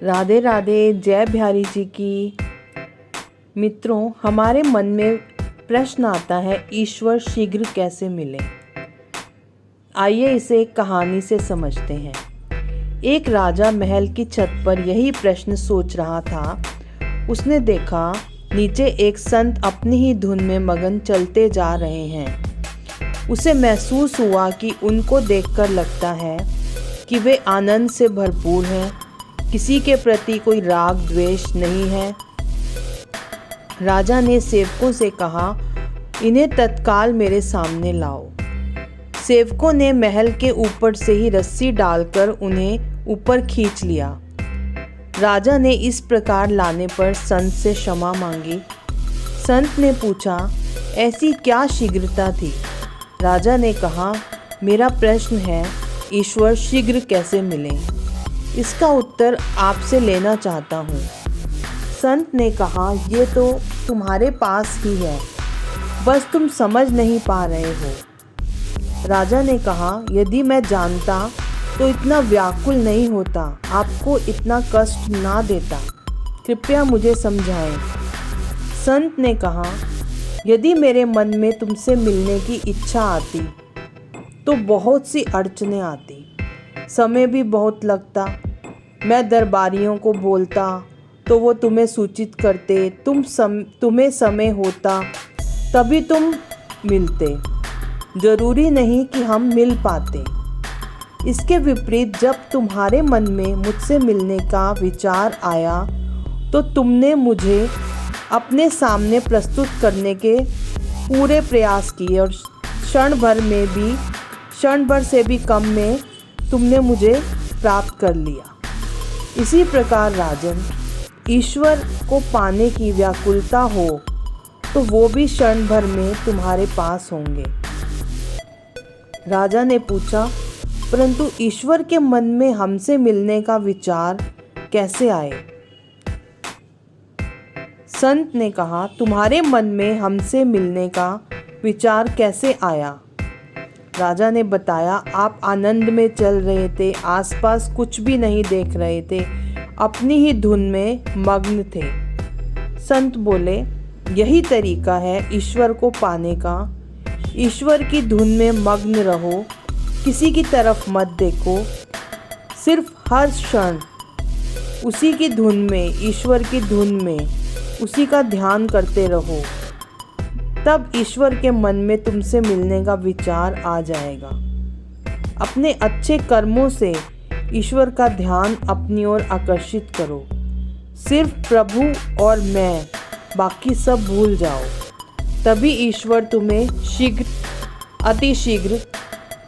राधे राधे। जय बिहारी जी की। मित्रों, हमारे मन में प्रश्न आता है, ईश्वर शीघ्र कैसे मिले। आइए इसे एक कहानी से समझते हैं। एक राजा महल की छत पर यही प्रश्न सोच रहा था। उसने देखा नीचे एक संत अपनी ही धुन में मगन चलते जा रहे हैं। उसे महसूस हुआ कि उनको देखकर लगता है कि वे आनंद से भरपूर हैं, किसी के प्रति कोई राग द्वेष नहीं है। राजा ने सेवकों से कहा, इन्हें तत्काल मेरे सामने लाओ। सेवकों ने महल के ऊपर से ही रस्सी डालकर उन्हें ऊपर खींच लिया। राजा ने इस प्रकार लाने पर संत से क्षमा मांगी। संत ने पूछा, ऐसी क्या शीघ्रता थी? राजा ने कहा, मेरा प्रश्न है, ईश्वर शीघ्र कैसे मिले? इसका उत्तर आपसे लेना चाहता हूँ। संत ने कहा, ये तो तुम्हारे पास ही है, बस तुम समझ नहीं पा रहे हो। राजा ने कहा, यदि मैं जानता तो इतना व्याकुल नहीं होता, आपको इतना कष्ट ना देता, कृपया मुझे समझाएं। संत ने कहा, यदि मेरे मन में तुमसे मिलने की इच्छा आती तो बहुत सी अड़चनें आती, समय भी बहुत लगता। मैं दरबारियों को बोलता तो वो तुम्हें सूचित करते, तुम्हें समय होता तभी तुम मिलते। जरूरी नहीं कि हम मिल पाते। इसके विपरीत जब तुम्हारे मन में मुझसे मिलने का विचार आया तो तुमने मुझे अपने सामने प्रस्तुत करने के पूरे प्रयास किए और क्षण भर से भी कम में तुमने मुझे प्राप्त कर लिया। इसी प्रकार राजन, ईश्वर को पाने की व्याकुलता हो तो वो भी क्षण भर में तुम्हारे पास होंगे। राजा ने पूछा, परंतु ईश्वर के मन में हमसे मिलने का विचार कैसे आए? संत ने कहा, तुम्हारे मन में हमसे मिलने का विचार कैसे आया? राजा ने बताया, आप आनंद में चल रहे थे, आसपास कुछ भी नहीं देख रहे थे, अपनी ही धुन में मग्न थे। संत बोले, यही तरीका है ईश्वर को पाने का। ईश्वर की धुन में मग्न रहो, किसी की तरफ मत देखो, सिर्फ हर क्षण उसी की धुन में, ईश्वर की धुन में उसी का ध्यान करते रहो। तब ईश्वर के मन में तुमसे मिलने का विचार आ जाएगा। अपने अच्छे कर्मों से ईश्वर का ध्यान अपनी ओर आकर्षित करो। सिर्फ प्रभु और मैं, बाकी सब भूल जाओ। तभी ईश्वर तुम्हें अति शीघ्र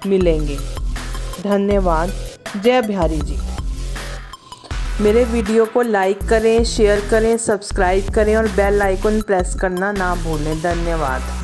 मिलेंगे। धन्यवाद। जय बिहारी जी। मेरे वीडियो को लाइक करें, शेयर करें, सब्सक्राइब करें और बेल आइकन प्रेस करना ना भूलें। धन्यवाद।